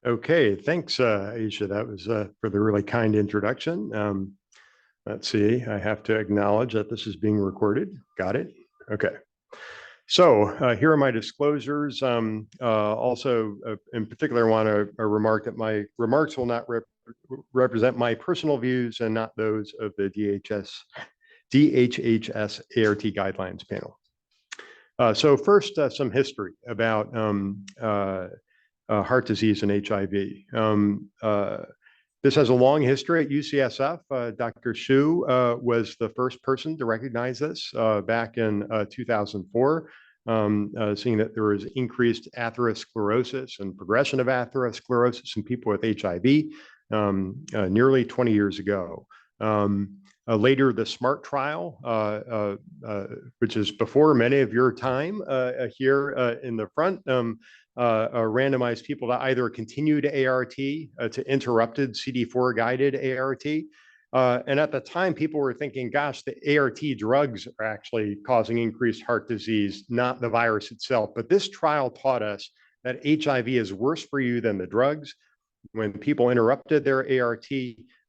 Okay, thanks, Aisha. That was for the really kind introduction. Let's see, I have to acknowledge that this is being recorded. Got it? Okay. So here are my disclosures. Also, in particular, I want to remark that my remarks will not represent my personal views and not those of the DHHS ART guidelines panel. So first, some history about heart disease and HIV. This has a long history at UCSF. Dr. Hsue was the first person to recognize this back in 2004, seeing that there was increased atherosclerosis and progression of atherosclerosis in people with HIV nearly 20 years ago. Later, the SMART trial, which is before many of your time here in the front, randomized people to either continued ART, to interrupted CD4 guided ART. And at the time, people were thinking, gosh, the ART drugs are actually causing increased heart disease, not the virus itself. But this trial taught us that HIV is worse for you than the drugs. When people interrupted their ART,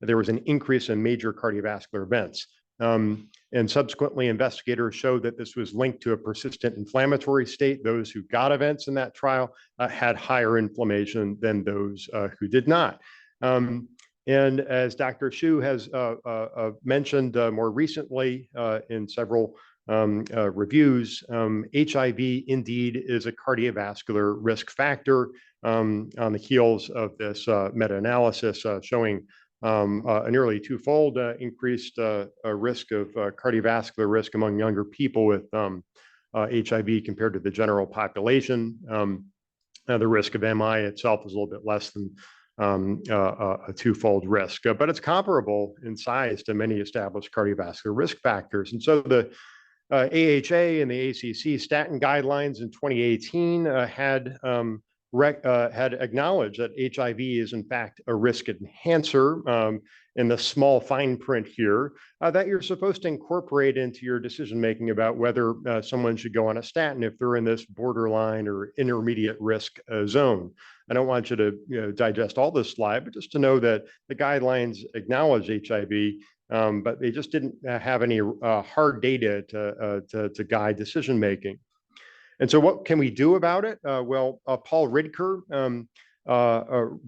there was an increase in major cardiovascular events. And subsequently, investigators showed that this was linked to a persistent inflammatory state. Those who got events in that trial had higher inflammation than those who did not. And as Dr. Hsue has mentioned more recently in several reviews, HIV indeed is a cardiovascular risk factor on the heels of this meta-analysis showing a nearly twofold increased risk of cardiovascular risk among younger people with HIV compared to the general population. The risk of MI itself is a little bit less than a twofold risk, but it's comparable in size to many established cardiovascular risk factors. And so the AHA and the ACC statin guidelines in 2018 had acknowledged that HIV is in fact a risk enhancer in the small fine print here that you're supposed to incorporate into your decision making about whether someone should go on a statin if they're in this borderline or intermediate risk zone. I don't want you to digest all this slide, but just to know that the guidelines acknowledge HIV, but they just didn't have any hard data to guide decision making. And so what can we do about it? Paul Ridker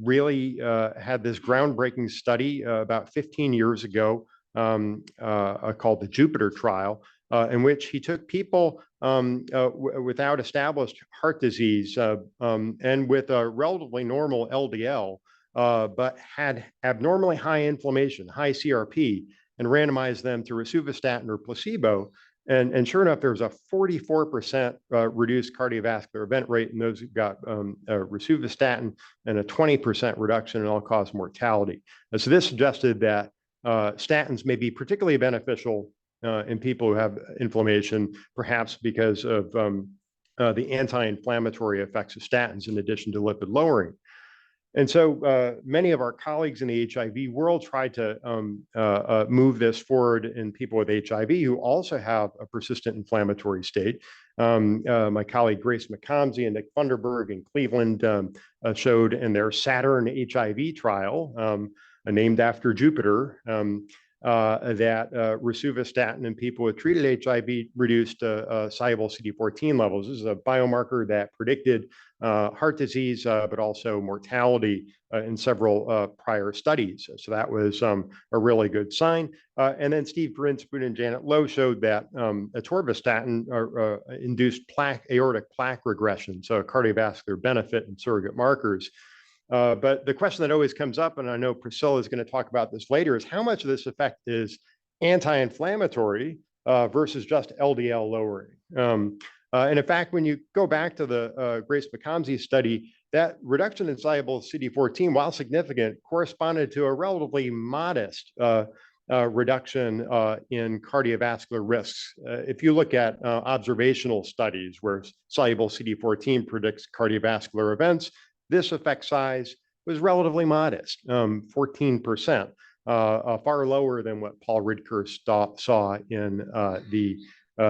really had this groundbreaking study about 15 years ago called the Jupiter trial, in which he took people without established heart disease and with a relatively normal LDL, but had abnormally high inflammation, high CRP, and randomized them to rosuvastatin or placebo. And sure enough, there's a 44% reduced cardiovascular event rate in those who got rosuvastatin and a 20% reduction in all-cause mortality. And so this suggested that statins may be particularly beneficial in people who have inflammation, perhaps because of the anti-inflammatory effects of statins in addition to lipid lowering. And so many of our colleagues in the HIV world tried to move this forward in people with HIV who also have a persistent inflammatory state. My colleague Grace McComsey and Nick Funderburg in Cleveland showed in their Saturn HIV trial, named after Jupiter, that rosuvastatin in people with treated HIV reduced soluble CD14 levels. This is a biomarker that predicted heart disease, but also mortality in several prior studies. So that was a really good sign. And then Steve Grinspoon and Janet Lowe showed that atorvastatin induced aortic plaque regression, so a cardiovascular benefit and surrogate markers. But the question that always comes up, and I know Priscilla is going to talk about this later, is how much of this effect is anti-inflammatory versus just LDL lowering. And in fact, when you go back to the Grace McComsey study, that reduction in soluble CD14, while significant, corresponded to a relatively modest reduction in cardiovascular risks. If you look at observational studies where soluble CD14 predicts cardiovascular events, this effect size was relatively modest, 14%, far lower than what Paul Ridker saw in the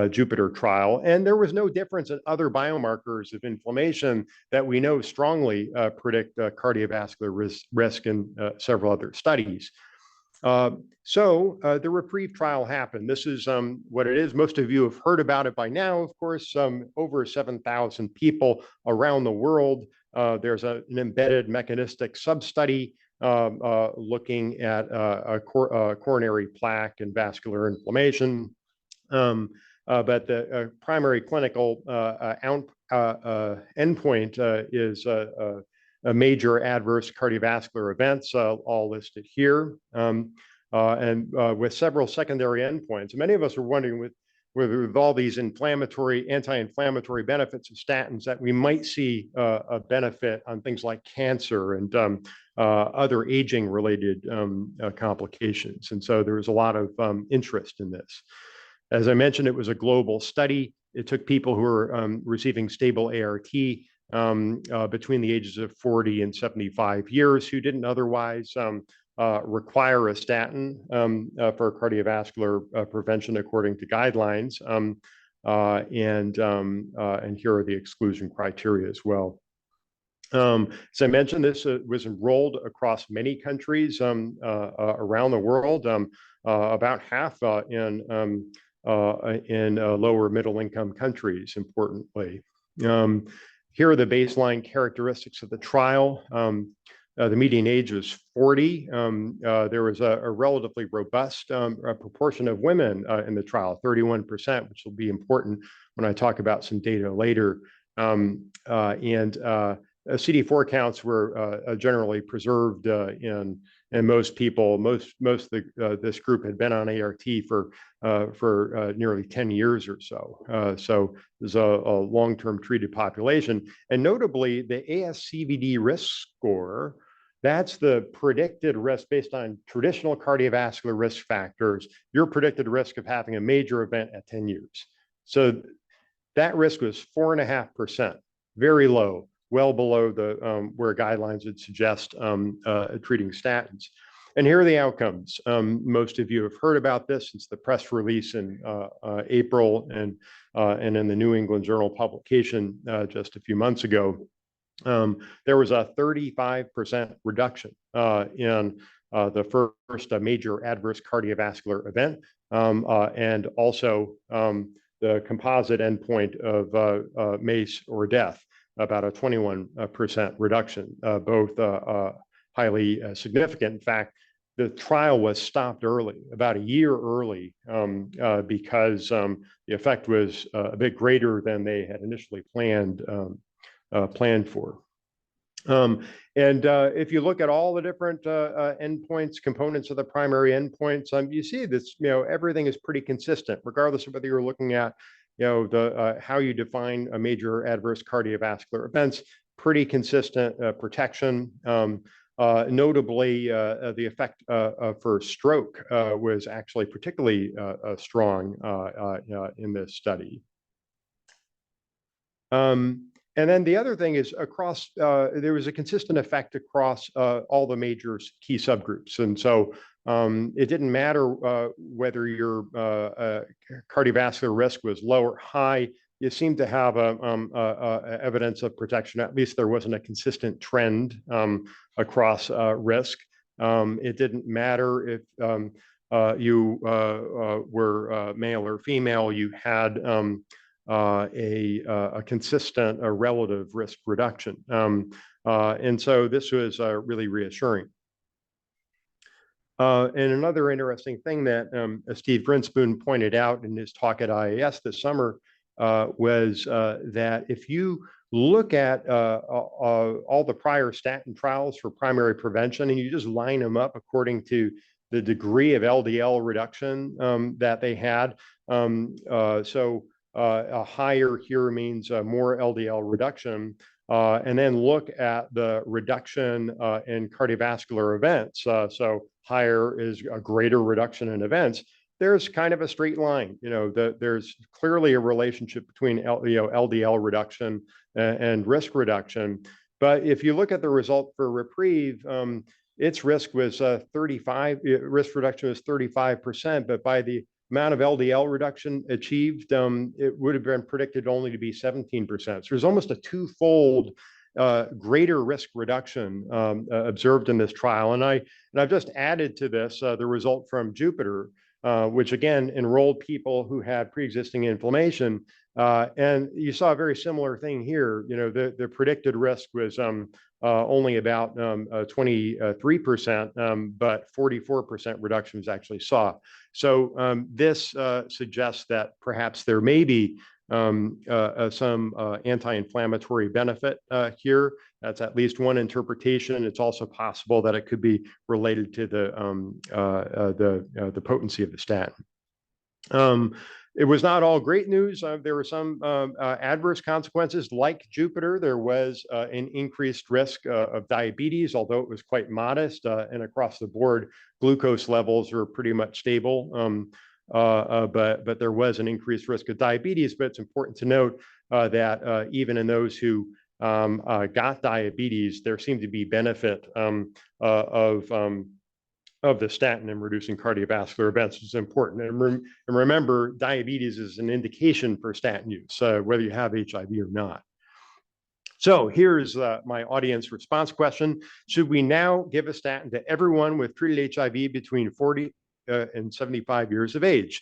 Jupiter trial. And there was no difference in other biomarkers of inflammation that we know strongly predict cardiovascular risk in several other studies. So the REPRIEVE trial happened. This is what it is. Most of you have heard about it by now, of course. Over 7,000 people around the world. There's an embedded mechanistic sub-study looking at coronary plaque and vascular inflammation. But the primary clinical endpoint is a major adverse cardiovascular events, all listed here, and with several secondary endpoints. Many of us are wondering with all these anti-inflammatory benefits of statins that we might see a benefit on things like cancer and other aging-related complications. And so there was a lot of interest in this. As I mentioned, it was a global study. It took people who were receiving stable ART between the ages of 40 and 75 years who didn't otherwise require a statin for cardiovascular prevention according to guidelines. And here are the exclusion criteria as well. As I mentioned, this was enrolled across many countries around the world, about half in lower middle income countries, importantly. Here are the baseline characteristics of the trial. The median age was 40. There was a relatively robust proportion of women in the trial, 31%, which will be important when I talk about some data later. CD4 counts were generally preserved in most people. Most of this group had been on ART for nearly 10 years or so. So there's a long-term treated population. And notably, the ASCVD risk score, that's the predicted risk based on traditional cardiovascular risk factors, your predicted risk of having a major event at 10 years. So that risk was 4.5%, very low, well below the where guidelines would suggest treating statins. And here are the outcomes. Most of you have heard about this since the press release in April and in the New England Journal publication just a few months ago. There was a 35% reduction in the first major adverse cardiovascular event, and also the composite endpoint of MACE or death, about a 21% reduction, both highly significant. In fact, the trial was stopped early, about a year early, because the effect was a bit greater than they had initially planned for. If you look at all the different endpoints, components of the primary endpoints, you see this, everything is pretty consistent, regardless of whether you're looking at, how you define a major adverse cardiovascular events, pretty consistent protection. Notably, the effect for stroke was actually particularly strong in this study. And then the other thing is across, there was a consistent effect across all the major key subgroups. And so it didn't matter whether your cardiovascular risk was low or high, you seem to have evidence of protection. At least there wasn't a consistent trend across risk. It didn't matter if you were male or female, you had a consistent relative risk reduction. And so this was really reassuring. And another interesting thing that Steve Grinspoon pointed out in his talk at IAS this summer was that if you look at all the prior statin trials for primary prevention and you just line them up according to the degree of LDL reduction that they had, a higher here means more LDL reduction, and then look at the reduction in cardiovascular events. So higher is a greater reduction in events. There's kind of a straight line. There's clearly a relationship between LDL reduction and risk reduction. But if you look at the result for REPRIEVE, its risk was 35. Risk reduction was 35%, but by the amount of LDL reduction achieved, it would have been predicted only to be 17%. So there's almost a twofold greater risk reduction observed in this trial. And I've just added to this the result from Jupiter, which again enrolled people who had pre-existing inflammation. And you saw a very similar thing here. You know, the predicted risk was only about 23%, but 44% reduction was actually saw. So this suggests that perhaps there may be some anti-inflammatory benefit here. That's at least one interpretation. It's also possible that it could be related to the potency of the statin. It was not all great news. There were some adverse consequences. Like Jupiter, there was an increased risk of diabetes, although it was quite modest, and across the board, glucose levels were pretty much stable. But there was an increased risk of diabetes. But it's important to note that even in those who got diabetes, there seemed to be benefit of the statin in reducing cardiovascular events. Is important. And remember, diabetes is an indication for statin use, whether you have HIV or not. So here's my audience response question. Should we now give a statin to everyone with treated HIV between 40 and 75 years of age?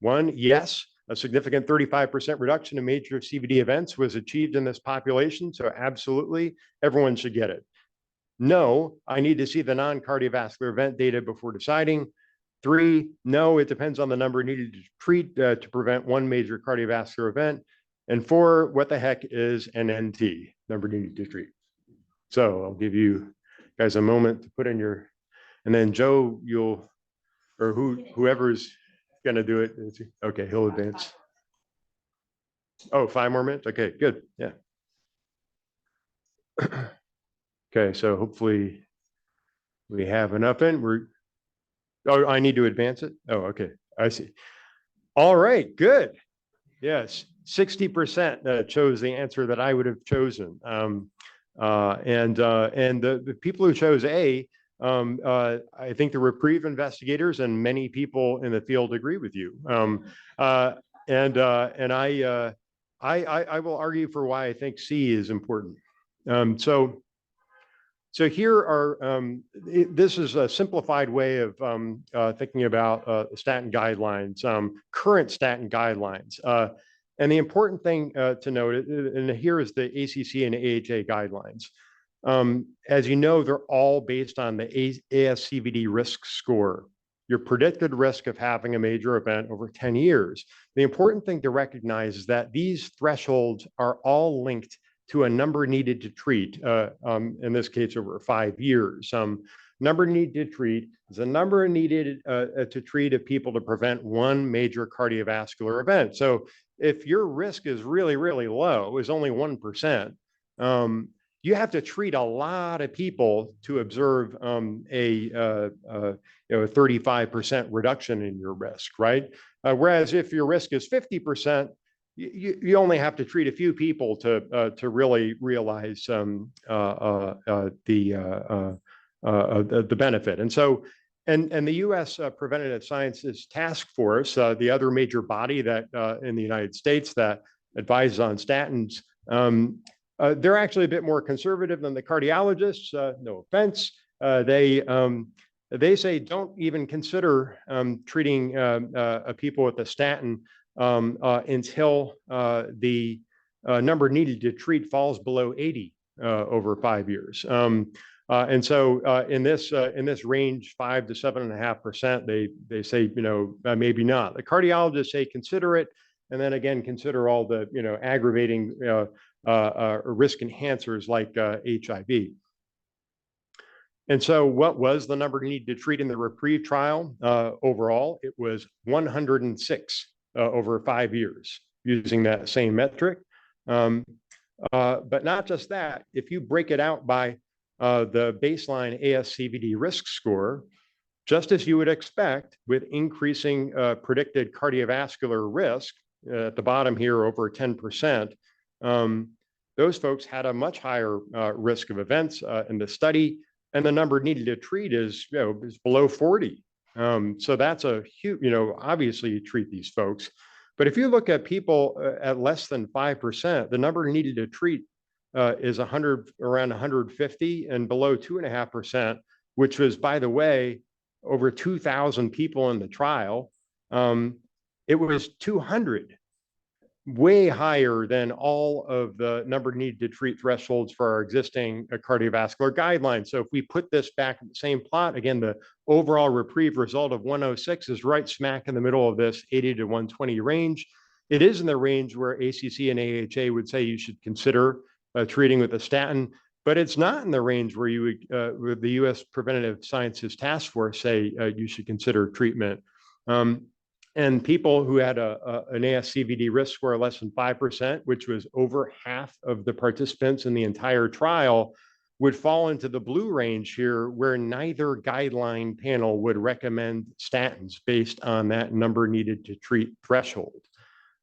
One, yes. A significant 35% reduction in major CVD events was achieved in this population. So absolutely, everyone should get it. No, I need to see the non-cardiovascular event data before deciding. 3, no, it depends on the number needed to treat to prevent one major cardiovascular event. And 4, what the heck is an NT, number needed to treat? So I'll give you guys a moment to put in your, and then Joe, you'll, or whoever's going to do it. Okay, he'll advance. Oh, 5 more minutes? Okay, good. Yeah. Okay, so hopefully we have enough in. Oh, I need to advance it? Oh, okay, I see. All right, good. Yes, 60% chose the answer that I would have chosen. And the people who chose A, I think the REPRIEVE investigators and many people in the field agree with you. I will argue for why I think C is important. So here are, this is a simplified way of thinking about statin guidelines, current statin guidelines. And the important thing to note, and here is the ACC and AHA guidelines. As you know, they're all based on the ASCVD risk score, your predicted risk of having a major event over 10 years. The important thing to recognize is that these thresholds are all linked to a number needed to treat, in this case, over 5 years. Number needed to treat is a number needed to treat of people to prevent one major cardiovascular event. So if your risk is really, really low, is only 1%, you have to treat a lot of people to observe a 35% reduction in your risk, right? Whereas if your risk is 50%, you only have to treat a few people to really realize the benefit. And so, and the U.S. Preventative Sciences Task Force, the other major body that in the United States that advises on statins, they're actually a bit more conservative than the cardiologists. No offense. They say don't even consider treating people with a statin until the number needed to treat falls below 80 over 5 years. And so in this range, 5 to 7.5%, they say, maybe not. The cardiologists say consider it, and then again consider all the aggravating risk enhancers like HIV. And so what was the number needed to treat in the REPRIEVE trial? Overall, it was 106 over 5 years using that same metric. But not just that, if you break it out by the baseline ASCVD risk score, just as you would expect with increasing predicted cardiovascular risk, at the bottom here over 10%, those folks had a much higher risk of events in the study, and the number needed to treat is below 40. So that's a huge, obviously you treat these folks. But if you look at people at less than 5%, the number needed to treat is around 150, and below 2.5%, which was, by the way, over 2,000 people in the trial. It was 200, way higher than all of the number needed to treat thresholds for our existing cardiovascular guidelines. So if we put this back in the same plot, again, the overall REPRIEVE result of 106 is right smack in the middle of this 80 to 120 range. It is in the range where ACC and AHA would say you should consider treating with a statin, but it's not in the range where you would, with the U.S. Preventative Sciences Task Force say you should consider treatment. And people who had an ASCVD risk score less than 5%, which was over half of the participants in the entire trial, would fall into the blue range here, where neither guideline panel would recommend statins based on that number needed to treat threshold.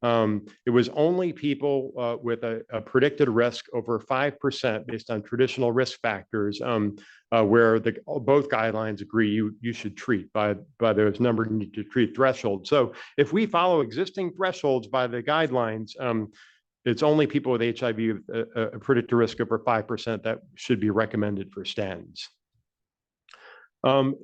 It was only people with a predicted risk over 5% based on traditional risk factors where both guidelines agree you should treat by those number need to treat thresholds. So if we follow existing thresholds by the guidelines, it's only people with HIV with a predicted risk over 5% that should be recommended for statins.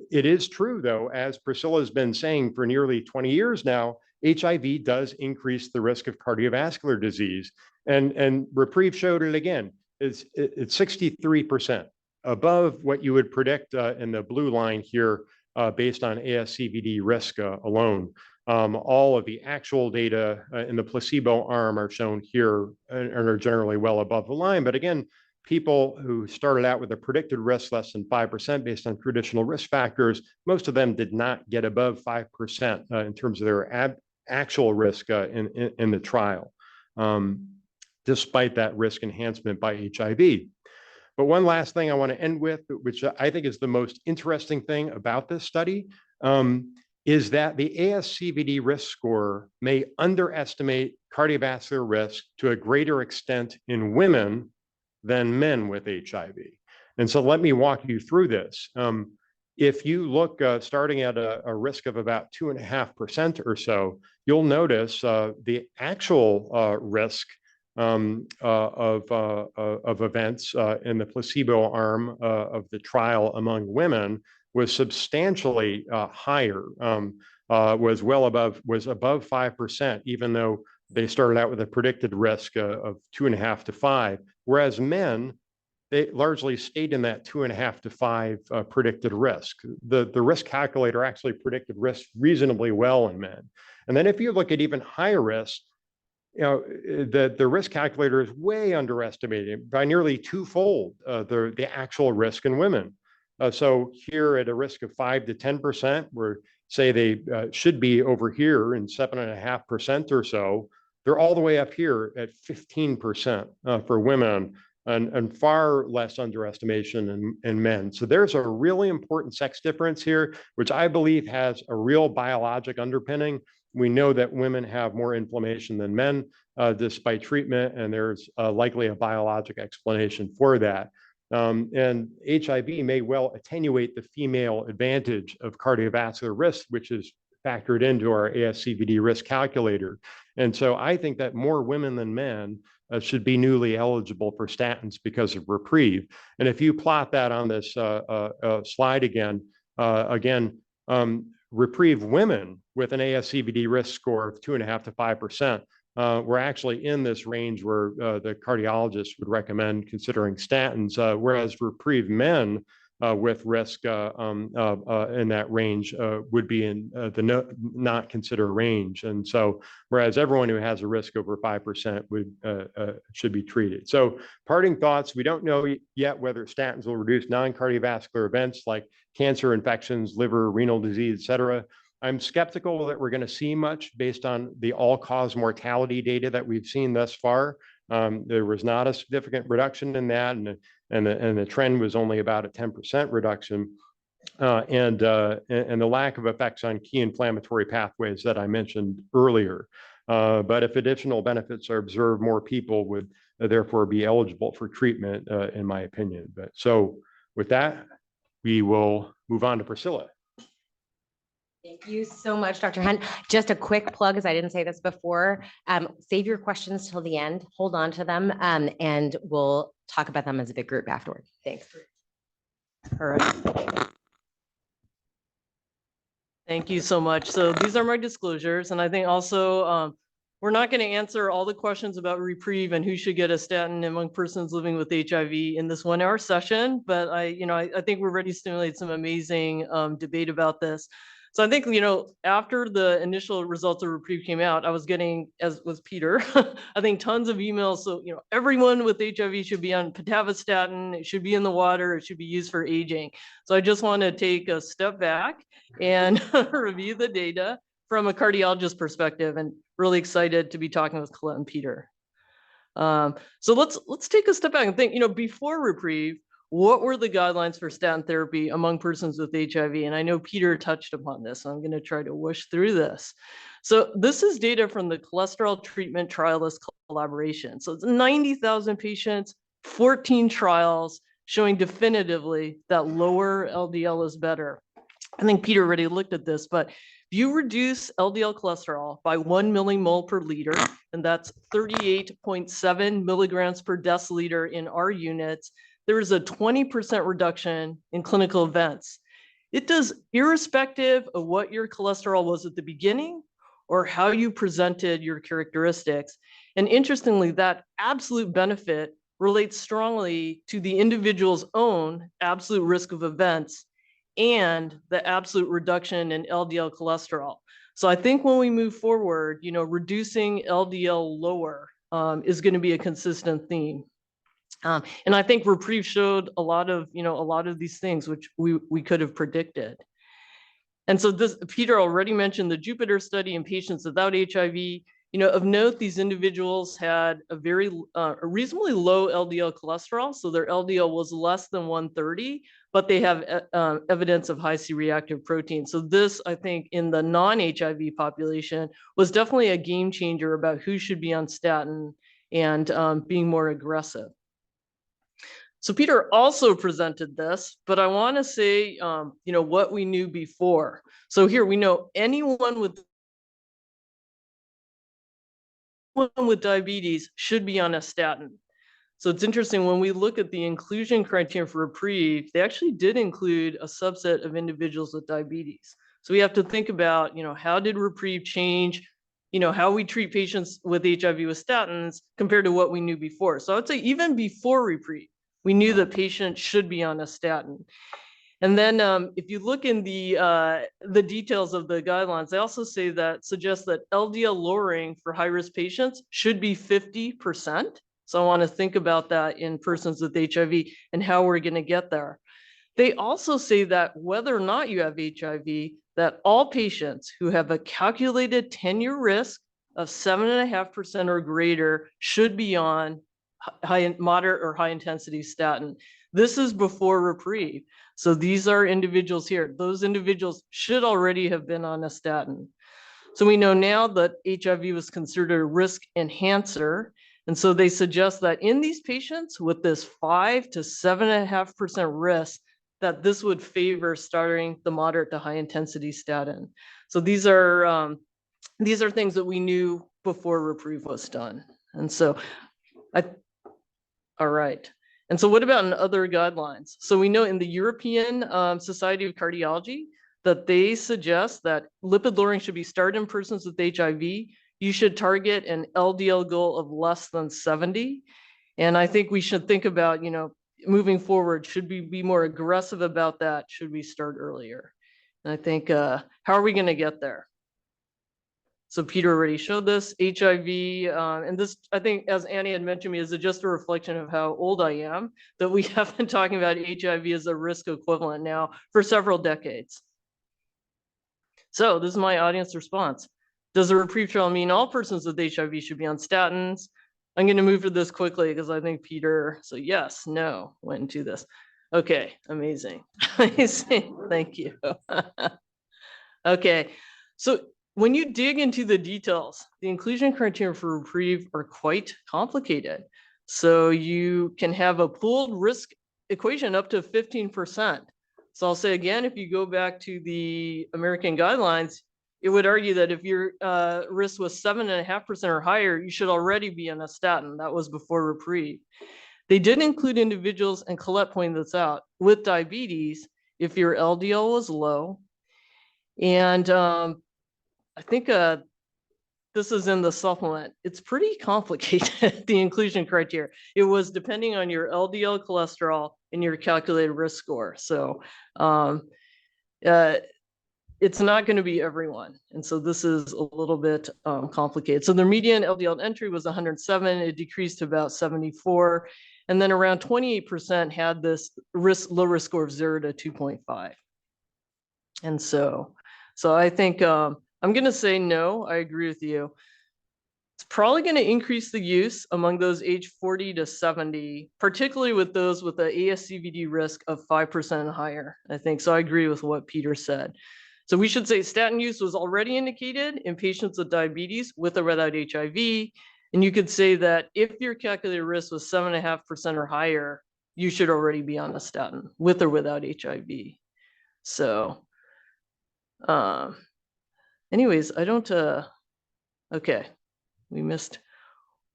It is true, though, as Priscilla has been saying for nearly 20 years now, HIV does increase the risk of cardiovascular disease. And REPRIEVE showed it again. It's 63% above what you would predict in the blue line here based on ASCVD risk alone. All of the actual data in the placebo arm are shown here and are generally well above the line. But again, people who started out with a predicted risk less than 5% based on traditional risk factors, most of them did not get above 5% in terms of their actual risk in the trial, despite that risk enhancement by HIV. But one last thing I want to end with, which I think is the most interesting thing about this study, is that the ASCVD risk score may underestimate cardiovascular risk to a greater extent in women than men with HIV. And so let me walk you through this. If you look starting at a risk of about 2.5% or so, you'll notice the actual risk of events in the placebo arm of the trial among women was substantially higher, was above 5%, even though they started out with a predicted risk of 2.5 to 5, whereas men, they largely stayed in that 2.5 to 5 predicted risk. The risk calculator actually predicted risk reasonably well in men. And then if you look at even higher risk, the risk calculator is way underestimated by nearly twofold the actual risk in women. So here at a risk of 5 to 10%, where say they should be over here in 7.5% or so, they're all the way up here at 15% for women, and far less underestimation in men. So there's a really important sex difference here, which I believe has a real biologic underpinning. We know that women have more inflammation than men despite treatment, and there's likely a biologic explanation for that. And HIV may well attenuate the female advantage of cardiovascular risk, which is factored into our ASCVD risk calculator. And so I think that more women than men should be newly eligible for statins because of REPRIEVE. And if you plot that on this slide again, REPRIEVE women with an ASCVD risk score of 2.5 to 5%, we're actually in this range where the cardiologist would recommend considering statins, whereas REPRIEVE men with risk in that range would be in the not consider range. And so, whereas everyone who has a risk over 5% should be treated. So parting thoughts, we don't know yet whether statins will reduce non-cardiovascular events like cancer, infections, liver, renal disease, et cetera. I'm skeptical that we're going to see much based on the all-cause mortality data that we've seen thus far. There was not a significant reduction in that, and the trend was only about a 10% reduction, and the lack of effects on key inflammatory pathways that I mentioned earlier. But if additional benefits are observed, more people would therefore be eligible for treatment, in my opinion. But so with that, we will move on to Priscilla. Thank you so much, Dr. Hunt. Just a quick plug, as I didn't say this before, save your questions till the end, hold on to them, and we'll talk about them as a big group afterward. Thanks. All right. Thank you so much. So these are my disclosures. And I think also we're not going to answer all the questions about REPRIEVE and who should get a statin among persons living with HIV in this 1 hour session. But I think we're ready to stimulate some amazing debate about this. So I think, after the initial results of REPRIEVE came out, I was getting, as was Peter, I think tons of emails. So, everyone with HIV should be on pitavastatin. It should be in the water. It should be used for aging. So I just want to take a step back and review the data from a cardiologist perspective, and really excited to be talking with Colette and Peter. So let's take a step back and think, before REPRIEVE, what were the guidelines for statin therapy among persons with HIV? And I know Peter touched upon this, so I'm going to try to whoosh through this. So this is data from the Cholesterol Treatment Trialist Collaboration. So it's 90,000 patients, 14 trials, showing definitively that lower LDL is better. I think Peter already looked at this, but if you reduce LDL cholesterol by 1 millimole per liter, and that's 38.7 milligrams per deciliter in our units, there is a 20% reduction in clinical events. It does irrespective of what your cholesterol was at the beginning or how you presented your characteristics. And interestingly, that absolute benefit relates strongly to the individual's own absolute risk of events and the absolute reduction in LDL cholesterol. So I think when we move forward, reducing LDL lower is going to be a consistent theme. And I think REPRIEVE showed a lot of these things, which we could have predicted. And so Peter already mentioned the Jupiter study in patients without HIV. Of note, these individuals had a reasonably low LDL cholesterol. So their LDL was less than 130, but they have evidence of high C-reactive protein. So this, I think, in the non-HIV population was definitely a game changer about who should be on statin and being more aggressive. So Peter also presented this, but I want to say, what we knew before. So here we know anyone with diabetes should be on a statin. So it's interesting when we look at the inclusion criteria for REPRIEVE, they actually did include a subset of individuals with diabetes. So we have to think about, how did REPRIEVE change, how we treat patients with HIV with statins compared to what we knew before. So I would say even before REPRIEVE, we knew that patients should be on a statin. And then if you look in the details of the guidelines, they also suggest that LDL lowering for high-risk patients should be 50%. So I want to think about that in persons with HIV and how we're going to get there. They also say that whether or not you have HIV, that all patients who have a calculated 10-year risk of 7.5% or greater should be on moderate or high intensity statin. This is before REPRIEVE. So these are individuals here. Those individuals should already have been on a statin. So we know now that HIV was considered a risk enhancer. And so they suggest that in these patients with this 5 to 7.5% risk, that this would favor starting the moderate to high intensity statin. So these are things that we knew before REPRIEVE was done. And so all right. And so what about in other guidelines? So we know in the European Society of Cardiology that they suggest that lipid lowering should be started in persons with HIV. You should target an LDL goal of less than 70. And I think we should think about, moving forward, should we be more aggressive about that? Should we start earlier? And I think, how are we going to get there? So Peter already showed this, HIV, and this, I think, as Annie had mentioned me, is just a reflection of how old I am, that we have been talking about HIV as a risk equivalent now for several decades. So this is my audience response. Does the REPRIEVE trial mean all persons with HIV should be on statins? I'm going to move to this quickly because I think Peter, so yes, no, went into this. Okay, amazing. Thank you. Okay, so when you dig into the details, the inclusion criteria for REPRIEVE are quite complicated. So you can have a pooled risk equation up to 15%. So I'll say again, if you go back to the American guidelines, it would argue that if your risk was 7.5% or higher, you should already be on a statin. That was before REPRIEVE. They did include individuals, and Colette pointed this out, with diabetes, if your LDL was low. And I think this is in the supplement. It's pretty complicated, the inclusion criteria. It was depending on your LDL cholesterol and your calculated risk score. So it's not going to be everyone. And so this is a little bit complicated. So the median LDL entry was 107. It decreased to about 74. And then around 28% had this low risk score of 0 to 2.5. And so I think I'm going to say no. I agree with you. It's probably going to increase the use among those age 40 to 70, particularly with those with an ASCVD risk of 5% and higher, I think. So I agree with what Peter said. So we should say statin use was already indicated in patients with diabetes with or without HIV. And you could say that if your calculated risk was 7.5% or higher, you should already be on a statin with or without HIV. So anyways, I don't, okay, we missed.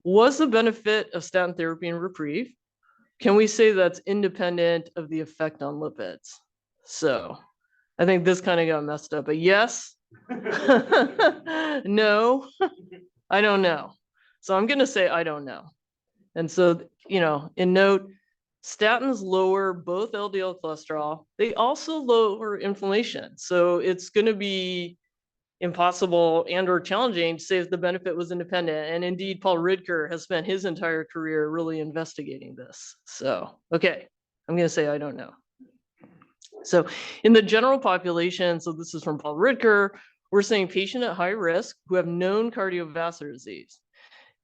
Was the benefit of statin therapy in REPRIEVE? Can we say that's independent of the effect on lipids? So I think this kind of got messed up, but yes, no, I don't know. So I'm going to say I don't know. And so, you know, in note, statins lower both LDL cholesterol. They also lower inflammation. So it's going to be impossible and or challenging to say if the benefit was independent. And indeed, Paul Ridker has spent his entire career really investigating this. So, okay, I'm going to say I don't know. So in the general population, so this is from Paul Ridker, we're saying patient at high risk who have known cardiovascular disease.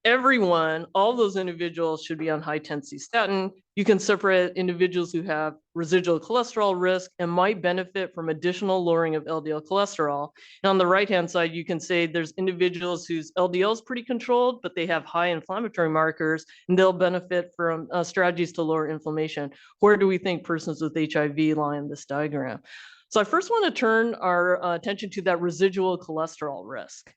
Everyone, all those individuals should be on high intensity statin. You can separate individuals who have residual cholesterol risk and might benefit from additional lowering of LDL cholesterol. And on the right-hand side, you can say there's individuals whose LDL is pretty controlled, but they have high inflammatory markers, and they'll benefit from strategies to lower inflammation. Where do we think persons with HIV lie in this diagram? So I first want to turn our attention to that residual cholesterol risk.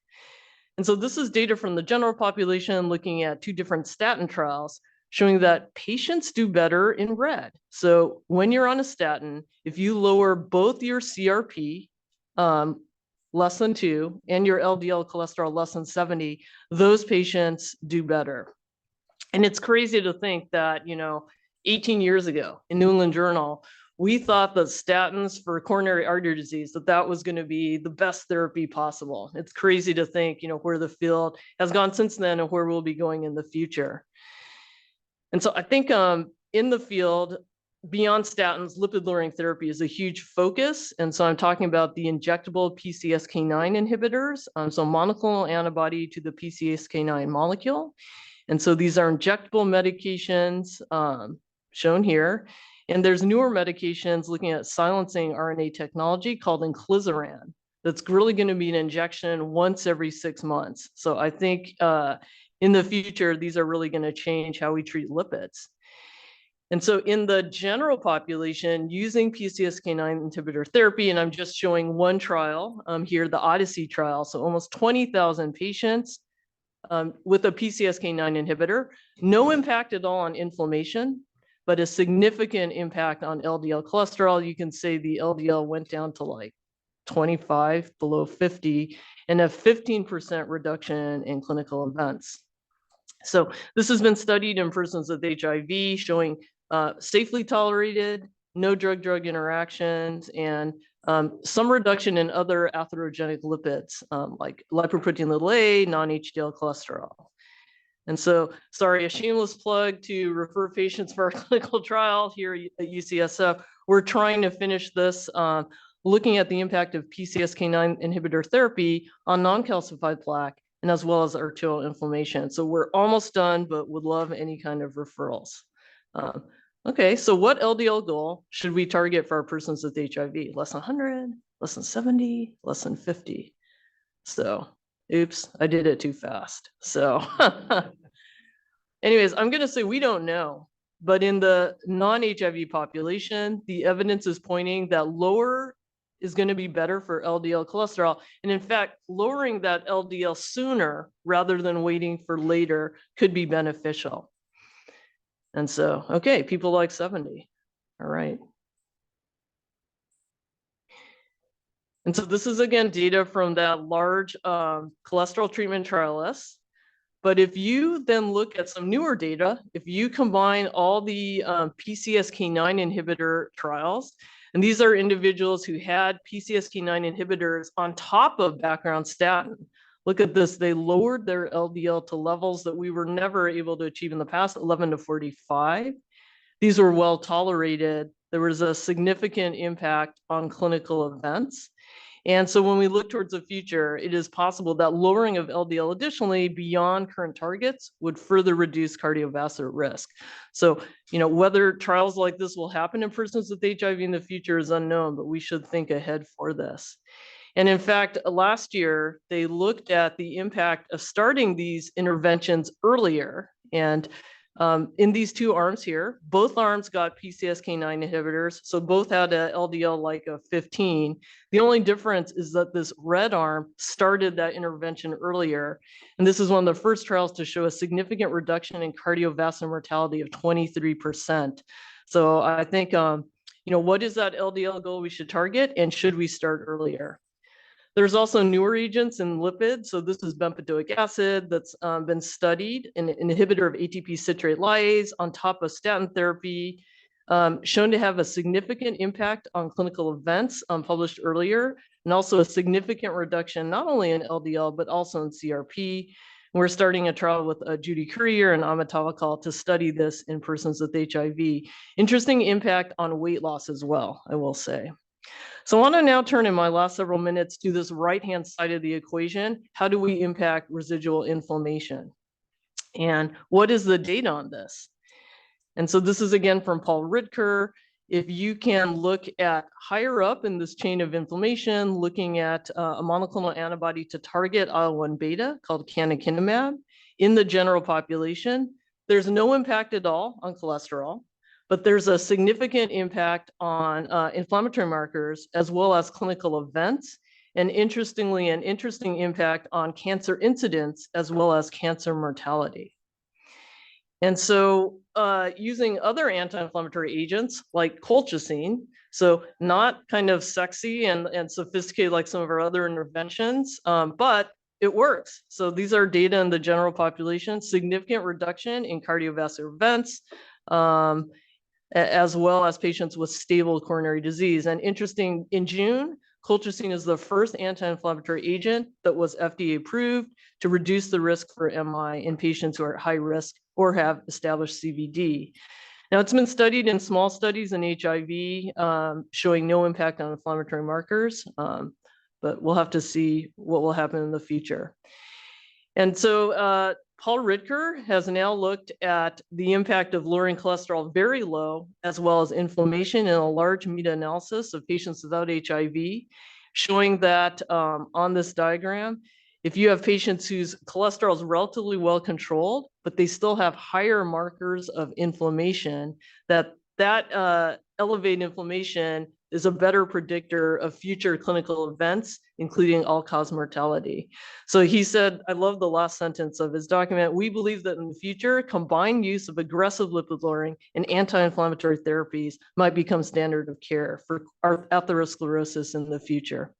And so this is data from the general population looking at 2 different statin trials showing that patients do better in red. So when you're on a statin, if you lower both your CRP less than 2 and your LDL cholesterol less than 70, those patients do better. And it's crazy to think that, you know, 18 years ago in New England Journal, we thought that statins for coronary artery disease, that was going to be the best therapy possible. It's crazy to think, you know, where the field has gone since then and where we'll be going in the future. And so I think in the field, beyond statins, lipid-lowering therapy is a huge focus. And so I'm talking about the injectable PCSK9 inhibitors, so monoclonal antibody to the PCSK9 molecule. And so these are injectable medications shown here. And there's newer medications looking at silencing RNA technology called inclisiran. That's really going to be an injection once every 6 months. So I think in the future, these are really going to change how we treat lipids. And so in the general population, using PCSK9 inhibitor therapy, and I'm just showing one trial here, the Odyssey trial. So almost 20,000 patients with a PCSK9 inhibitor, no impact at all on inflammation, but a significant impact on LDL cholesterol. You can say the LDL went down to like 25, below 50, and a 15% reduction in clinical events. So this has been studied in persons with HIV, showing safely tolerated, no drug-drug interactions, and some reduction in other atherogenic lipids like lipoprotein(a), non-HDL cholesterol. And so, sorry, a shameless plug to refer patients for our clinical trial here at UCSF. We're trying to finish this looking at the impact of PCSK9 inhibitor therapy on non-calcified plaque and as well as arterial inflammation. So we're almost done, but would love any kind of referrals. Okay, so what LDL goal should we target for our persons with HIV? Less than 100, less than 70, less than 50. So, oops, I did it too fast. So anyways, I'm going to say we don't know. But in the non-HIV population, the evidence is pointing that lower is going to be better for LDL cholesterol. And in fact, lowering that LDL sooner rather than waiting for later could be beneficial. And so, okay, people like 70. All right. And so this is again data from that large cholesterol treatment trial list. But if you then look at some newer data, if you combine all the PCSK9 inhibitor trials, and these are individuals who had PCSK9 inhibitors on top of background statin. Look at this, they lowered their LDL to levels that we were never able to achieve in the past, 11 to 45. These were well tolerated. There was a significant impact on clinical events. And so when we look towards the future, it is possible that lowering of LDL additionally beyond current targets would further reduce cardiovascular risk. So, whether trials like this will happen in persons with HIV in the future is unknown, but we should think ahead for this. And in fact, last year, they looked at the impact of starting these interventions earlier. And in these two arms here, both arms got PCSK9 inhibitors. So both had a LDL like a 15. The only difference is that this red arm started that intervention earlier. And this is one of the first trials to show a significant reduction in cardiovascular mortality of 23%. So I think, what is that LDL goal we should target, and should we start earlier? There's also newer agents in lipids. So this is bempedoic acid that's been studied, an inhibitor of ATP citrate lyase on top of statin therapy, shown to have a significant impact on clinical events published earlier, and also a significant reduction, not only in LDL, but also in CRP. We're starting a trial with Judy Courier and Amit Tawakal to study this in persons with HIV. Interesting impact on weight loss as well, I will say. So I want to now turn in my last several minutes to this right-hand side of the equation. How do we impact residual inflammation? And what is the data on this? And so this is again from Paul Ridker. If you can look at higher up in this chain of inflammation, looking at a monoclonal antibody to target IL-1 beta called canakinumab in the general population, there's no impact at all on cholesterol. But there's a significant impact on inflammatory markers as well as clinical events, and interestingly, an interesting impact on cancer incidence as well as cancer mortality. And so using other anti-inflammatory agents like colchicine, so not kind of sexy and sophisticated like some of our other interventions, but it works. So these are data in the general population, significant reduction in cardiovascular events, as well as patients with stable coronary disease. And interesting, in June, colchicine is the first anti-inflammatory agent that was FDA approved to reduce the risk for MI in patients who are at high risk or have established CVD. Now, it's been studied in small studies in HIV, showing no impact on inflammatory markers, but we'll have to see what will happen in the future. And so Paul Ridker has now looked at the impact of lowering cholesterol very low, as well as inflammation, in a large meta-analysis of patients without HIV, showing that on this diagram, if you have patients whose cholesterol is relatively well controlled, but they still have higher markers of inflammation, that elevated inflammation is a better predictor of future clinical events, including all-cause mortality. So he said, I love the last sentence of his document, we believe that in the future, combined use of aggressive lipid lowering and anti-inflammatory therapies might become standard of care for our atherosclerosis in the future.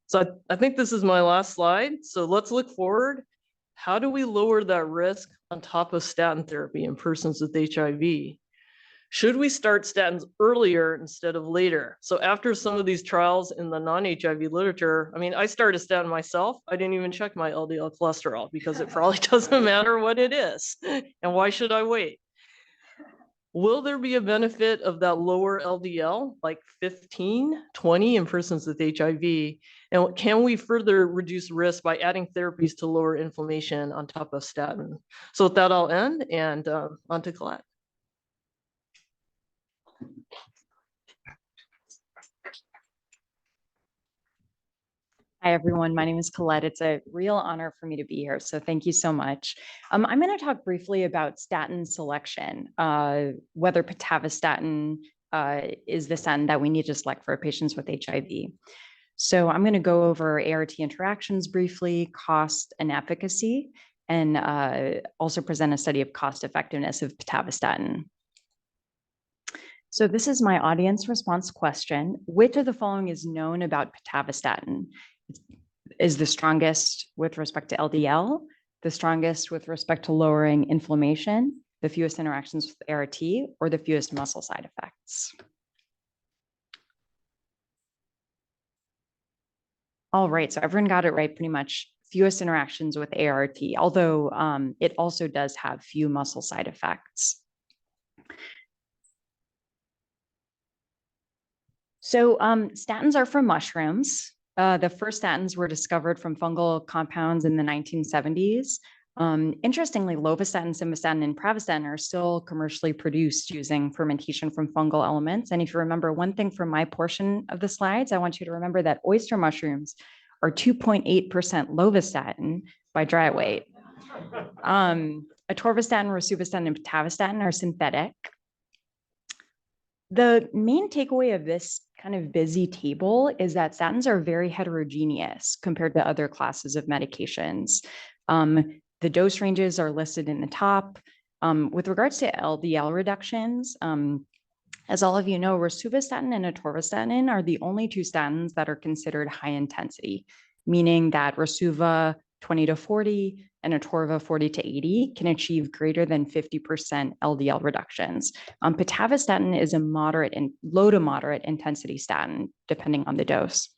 So I think this is my last slide. So let's look forward. How do we lower that risk on top of statin therapy in persons with HIV? Should we start statins earlier instead of later? So after some of these trials in the non-HIV literature, I mean, I started statin myself. I didn't even check my LDL cholesterol because it probably doesn't matter what it is. And why should I wait? Will there be a benefit of that lower LDL, like 15, 20 in persons with HIV? And can we further reduce risk by adding therapies to lower inflammation on top of statin? So with that, I'll end, and on to Colette. Hi, everyone. My name is Colette. It's a real honor for me to be here, so thank you so much. I'm going to talk briefly about statin selection, whether pitavastatin is the statin that we need to select for patients with HIV. So I'm going to go over ART interactions briefly, cost and efficacy, and also present a study of cost effectiveness of pitavastatin. So this is my audience response question. Which of the following is known about pitavastatin? Is the strongest with respect to LDL, the strongest with respect to lowering inflammation, the fewest interactions with ART, or the fewest muscle side effects? All right, so everyone got it right pretty much. Fewest interactions with ART, although it also does have few muscle side effects. So statins are from mushrooms. The first statins were discovered from fungal compounds in the 1970s. Interestingly, lovastatin, simvastatin, and pravastatin are still commercially produced using fermentation from fungal elements. And if you remember one thing from my portion of the slides, I want you to remember that oyster mushrooms are 2.8% lovastatin by dry weight. Atorvastatin, rosuvastatin, and pitavastatin are synthetic. The main takeaway of this kind of busy table is that statins are very heterogeneous compared to other classes of medications. The dose ranges are listed in the top. With regards to LDL reductions, as all of you know, rosuvastatin and atorvastatin are the only two statins that are considered high intensity, meaning that rosuva 20 to 40 and atorva 40 to 80 can achieve greater than 50% LDL reductions. Pitavastatin is a moderate and low to moderate intensity statin, depending on the dose.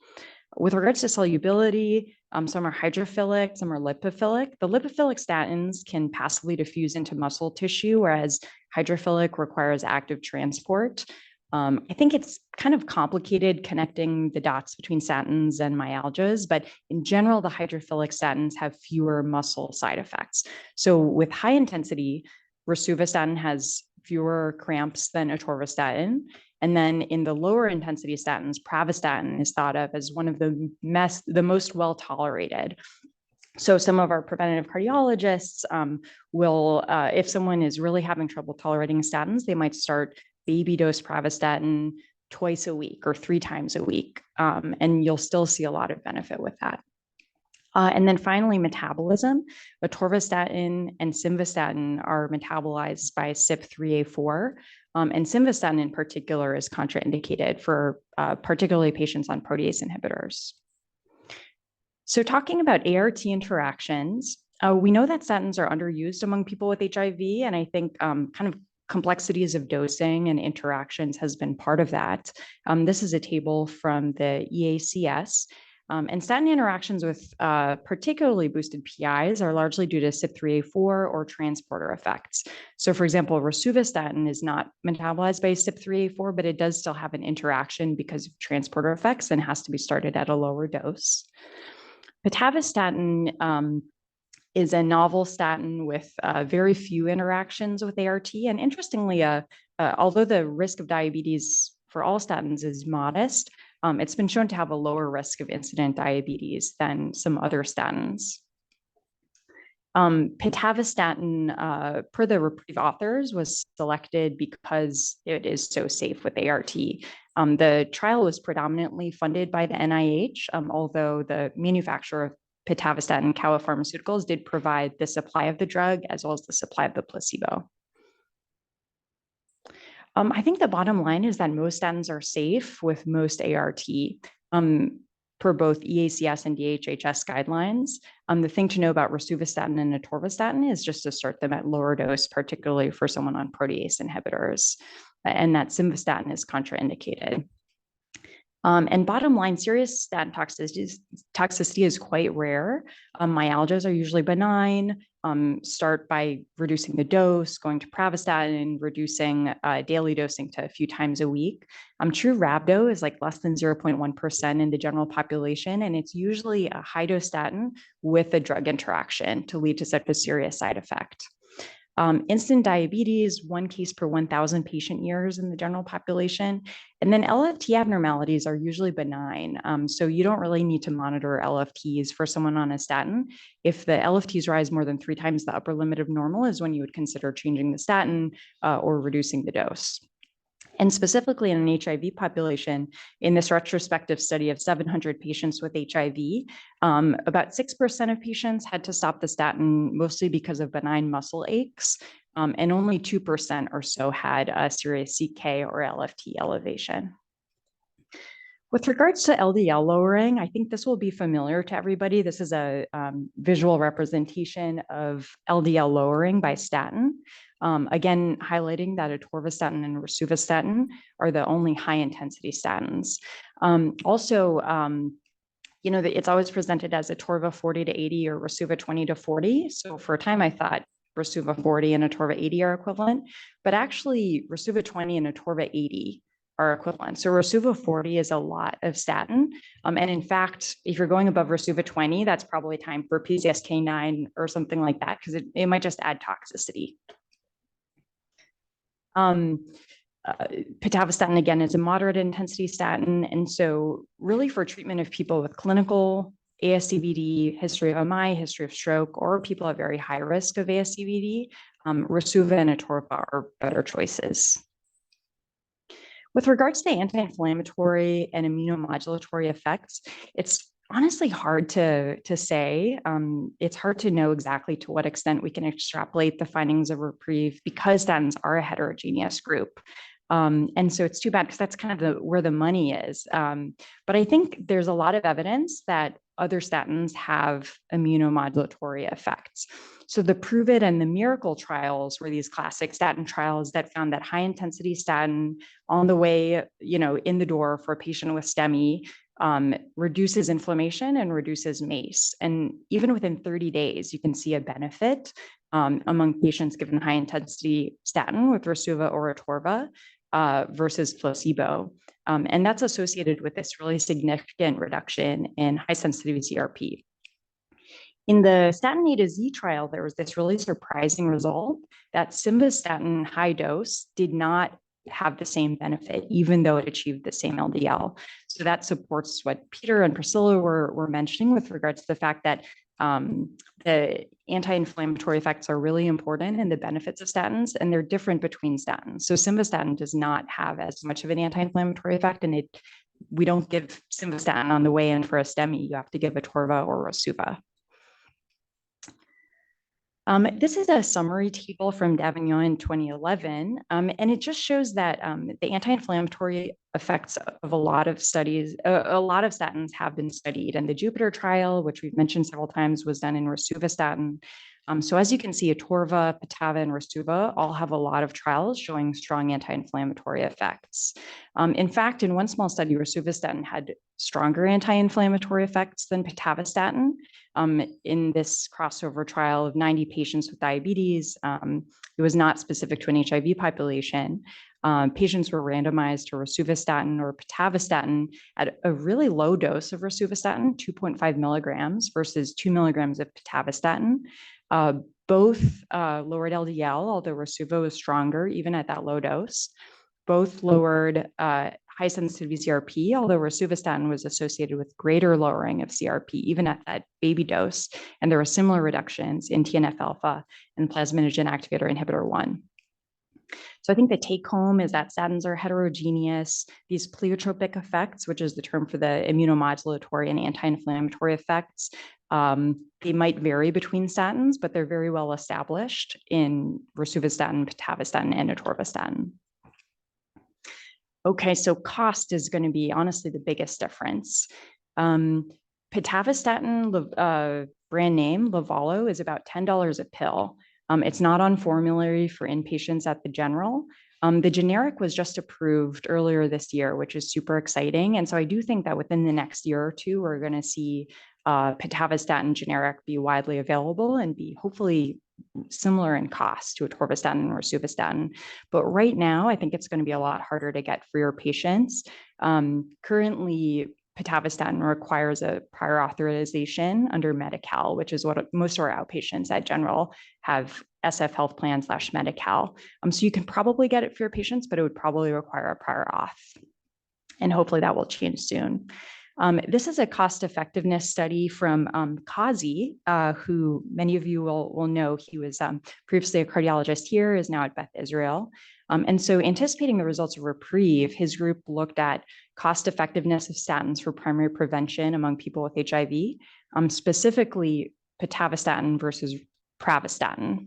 With regards to solubility, some are hydrophilic, some are lipophilic. The lipophilic statins can passively diffuse into muscle tissue, whereas hydrophilic requires active transport. I think it's kind of complicated connecting the dots between statins and myalgias, but in general, the hydrophilic statins have fewer muscle side effects. So with high intensity, rosuvastatin has fewer cramps than atorvastatin. And then in the lower intensity statins, pravastatin is thought of as one of the most well-tolerated. So some of our preventative cardiologists will, if someone is really having trouble tolerating statins, they might start baby dose pravastatin twice a week or 3 times a week. And you'll still see a lot of benefit with that. And then finally, metabolism. Atorvastatin and simvastatin are metabolized by CYP3A4. And simvastatin in particular is contraindicated for particularly patients on protease inhibitors. So talking about ART interactions, we know that statins are underused among people with HIV. And I think kind of complexities of dosing and interactions has been part of that. This is a table from the EACS. And statin interactions with particularly boosted PIs are largely due to CYP3A4 or transporter effects. So for example, rosuvastatin is not metabolized by CYP3A4, but it does still have an interaction because of transporter effects and has to be started at a lower dose. Pitavastatin is a novel statin with very few interactions with ART. And interestingly, although the risk of diabetes for all statins is modest, it's been shown to have a lower risk of incident diabetes than some other statins. Pitavastatin, per the REPRIEVE authors, was selected because it is so safe with ART. The trial was predominantly funded by the NIH, although the manufacturer of pitavastatin, Kowa Pharmaceuticals, did provide the supply of the drug as well as the supply of the placebo. I think the bottom line is that most statins are safe with most ART per both EACS and DHHS guidelines. The thing to know about rosuvastatin and atorvastatin is just to start them at lower dose, particularly for someone on protease inhibitors, and that simvastatin is contraindicated. And bottom line, serious statin toxicity is quite rare. Myalgias are usually benign. Start by reducing the dose, going to pravastatin, reducing daily dosing to a few times a week. True rhabdo is like less than 0.1% in the general population, and it's usually a high dose statin with a drug interaction to lead to such a serious side effect. Incident diabetes, 1 case per 1,000 patient years in the general population. And then LFT abnormalities are usually benign. So you don't really need to monitor LFTs for someone on a statin. If the LFTs rise more than 3 times the upper limit of normal is when you would consider changing the statin or reducing the dose. And specifically in an HIV population, in this retrospective study of 700 patients with HIV, about 6% of patients had to stop the statin, mostly because of benign muscle aches, and only 2% or so had a serious CK or LFT elevation. With regards to LDL lowering, I think this will be familiar to everybody. This is a visual representation of LDL lowering by statin. Again, highlighting that atorvastatin and rosuvastatin are the only high-intensity statins. You know, it's always presented as atorva 40 to 80 or rosuva 20 to 40. So for a time, I thought rosuva 40 and atorva 80 are equivalent, but actually rosuva 20 and atorva 80 are equivalent. So rosuva 40 is a lot of statin. And in fact, if you're going above rosuva 20, that's probably time for PCSK9 or something like that, because it might just add toxicity. Pitavastatin, again, is a moderate intensity statin. And so really for treatment of people with clinical ASCVD, history of MI, history of stroke, or people at very high risk of ASCVD, rosuva and atorva are better choices. With regards to anti-inflammatory and immunomodulatory effects, it's honestly hard to say. It's hard to know exactly to what extent we can extrapolate the findings of REPRIEVE because statins are a heterogeneous group. And so it's too bad because that's kind of where the money is. But I think there's a lot of evidence that other statins have immunomodulatory effects. So the PROVE IT and the MIRACLE trials were these classic statin trials that found that high intensity statin on the way, in the door for a patient with STEMI reduces inflammation and reduces MACE. And even within 30 days, you can see a benefit among patients given high intensity statin with rosuva or atorva versus placebo. And that's associated with this really significant reduction in high sensitivity CRP. In the statin A to Z trial, there was this really surprising result that simvastatin high dose did not have the same benefit, even though it achieved the same LDL. So that supports what Peter and Priscilla were mentioning with regards to the fact that the anti-inflammatory effects are really important in the benefits of statins, and they're different between statins. So simvastatin does not have as much of an anti-inflammatory effect, and we don't give simvastatin on the way in for a STEMI. You have to give atorva or rosuva. This is a summary table from Davignon in 2011, and it just shows that the anti-inflammatory effects of a lot of studies, a lot of statins have been studied. And the Jupiter trial, which we've mentioned several times, was done in rosuvastatin. So as you can see, atorva, pitava, and rosuva all have a lot of trials showing strong anti-inflammatory effects. In fact, in one small study, rosuvastatin had stronger anti-inflammatory effects than pitavastatin. In this crossover trial of 90 patients with diabetes, it was not specific to an HIV population. Patients were randomized to rosuvastatin or pitavastatin at a really low dose of rosuvastatin, 2.5 milligrams versus 2 milligrams of pitavastatin. Both lowered LDL, although rosuva was stronger even at that low dose. Both lowered high sensitivity CRP, although rosuvastatin was associated with greater lowering of CRP even at that baby dose. And there were similar reductions in TNF-alpha and plasminogen activator inhibitor 1. So I think the take home is that statins are heterogeneous. These pleiotropic effects, which is the term for the immunomodulatory and anti-inflammatory effects, they might vary between statins, but they're very well established in rosuvastatin, pitavastatin, and atorvastatin. Okay, so cost is going to be honestly the biggest difference. Pitavastatin, brand name, Livalo, is about $10 a pill. It's not on formulary for inpatients at the general. The generic was just approved earlier this year, which is super exciting. And so I do think that within the next year or two, we're going to see pitavastatin generic be widely available and be hopefully similar in cost to atorvastatin and rosuvastatin. But right now, I think it's going to be a lot harder to get for your patients. Currently, pitavastatin requires a prior authorization under Medi-Cal, which is what most of our outpatients at general have SF Health Plan / Medi-Cal. So you can probably get it for your patients, but it would probably require a prior auth. And hopefully that will change soon. This is a cost effectiveness study from Kazi, who many of you will know. He was previously a cardiologist here, is now at Beth Israel. And so anticipating the results of REPRIEVE, his group looked at cost effectiveness of statins for primary prevention among people with HIV, specifically pitavastatin versus pravastatin.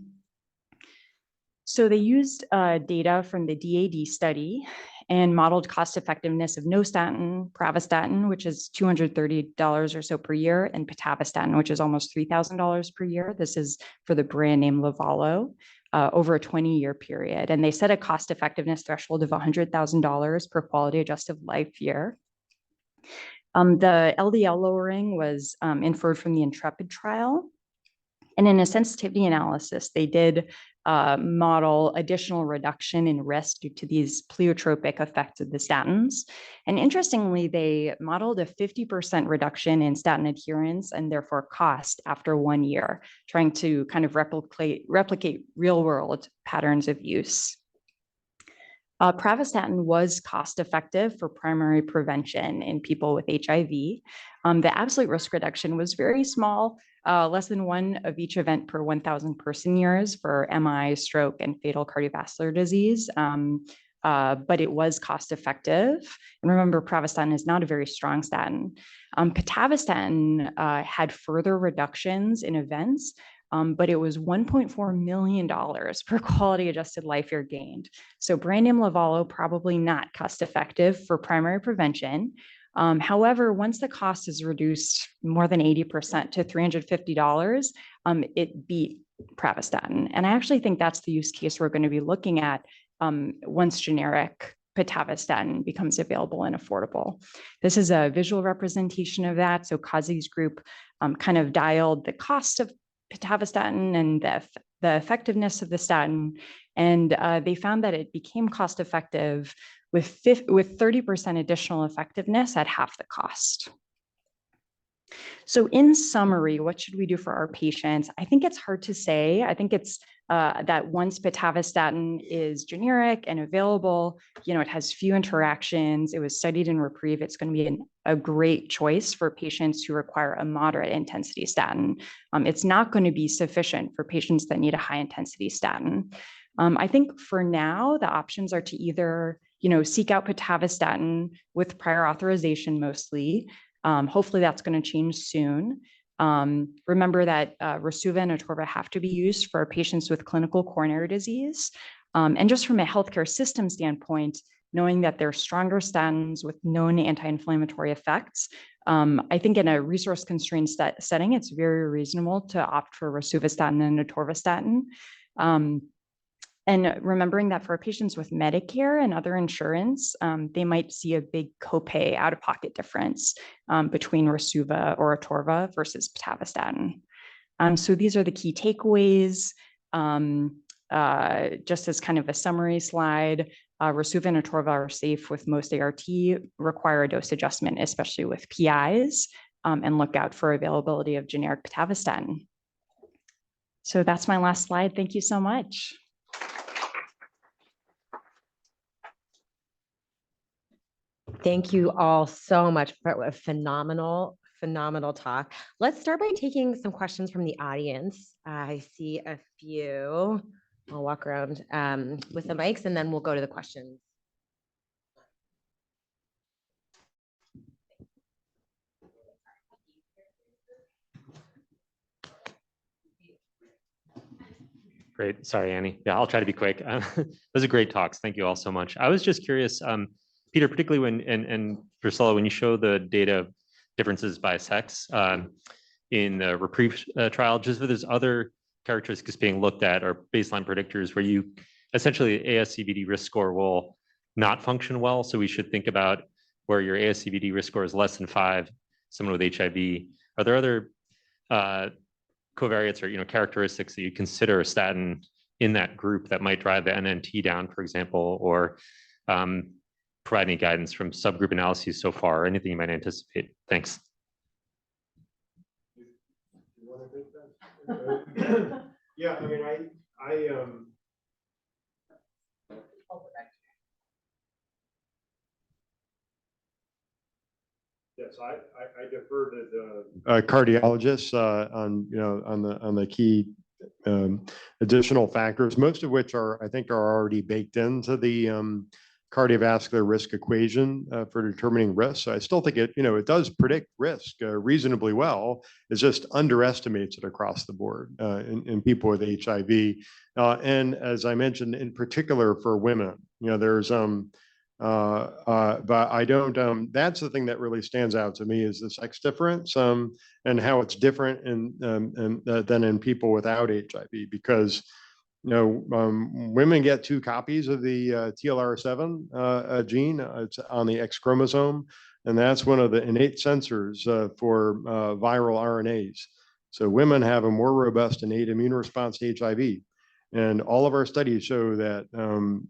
So they used data from the DAD study and modeled cost effectiveness of no statin, pravastatin, which is $230 or so per year, and pitavastatin, which is almost $3,000 per year. This is for the brand name Livalo, over a 20-year period. And they set a cost effectiveness threshold of $100,000 per quality adjusted life year. The LDL lowering was inferred from the Intrepid trial. And in a sensitivity analysis, they did model additional reduction in risk due to these pleiotropic effects of the statins. And interestingly, they modeled a 50% reduction in statin adherence and therefore cost after 1 year, trying to kind of replicate real world patterns of use. Pravastatin was cost effective for primary prevention in people with HIV. The absolute risk reduction was very small, less than 1 of each event per 1,000 person years for MI, stroke, and fatal cardiovascular disease. But it was cost effective. And remember, pravastatin is not a very strong statin. Pitavastatin had further reductions in events, but it was $1.4 million per quality adjusted life year gained. So brand name Livalo, probably not cost effective for primary prevention. However, once the cost is reduced more than 80% to $350, it beat pravastatin. And I actually think that's the use case we're going to be looking at once generic pitavastatin becomes available and affordable. This is a visual representation of that. So Kazi's group kind of dialed the cost of pitavastatin and the effectiveness of the statin. And they found that it became cost effective with 30% additional effectiveness at half the cost. So in summary, what should we do for our patients? I think it's hard to say. I think it's that once pitavastatin is generic and available, it has few interactions. It was studied in REPRIEVE. It's going to be a great choice for patients who require a moderate intensity statin. It's not going to be sufficient for patients that need a high intensity statin. I think for now, the options are to either seek out pitavastatin with prior authorization mostly. Hopefully that's going to change soon. Remember that Hsue and atorva have to be used for patients with clinical coronary disease. And just from a healthcare system standpoint, knowing that there are stronger statins with known anti-inflammatory effects, I think in a resource-constrained setting, it's very reasonable to opt for rosuvastatin and atorvastatin. And remembering that for patients with Medicare and other insurance, they might see a big copay out-of-pocket difference between Rasuva or atorva versus pitavastatin. So these are the key takeaways. Just as kind of a summary slide, Rasuva and atorva are safe with most ART, require a dose adjustment, especially with PIs, and look out for availability of generic pitavastatin. So that's my last slide. Thank you so much. Thank you all so much for a phenomenal talk. Let's start by taking some questions from the audience. I see a few. I'll walk around with the mics and then we'll go to the questions. Great. Sorry, Annie. Yeah, I'll try to be quick. Those are great talks. Thank you all so much. I was just curious, Peter, particularly when, and Priscilla, when you show the data differences by sex in the REPRIEVE trial, just if there's other characteristics being looked at or baseline predictors where you essentially ASCVD risk score will not function well. So we should think about where your ASCVD risk score is less than 5, someone with HIV. Are there other covariates or characteristics that you consider a statin in that group that might drive the NNT down, for example, or provide any guidance from subgroup analyses so far, or anything you might anticipate? Thanks. Yeah, I mean, Yes, I defer to the cardiologists on the key additional factors, most of which I think are already baked into the cardiovascular risk equation for determining risk. So I still think it does predict risk reasonably well. It just underestimates it across the board in people with HIV. And as I mentioned, in particular for women, there's but I don't, that's the thing that really stands out to me is the sex difference and how it's different than in people without HIV, because women get 2 copies of the TLR7 gene. It's on the X chromosome, and that's one of the innate sensors for viral RNAs. So women have a more robust innate immune response to HIV. And all of our studies show that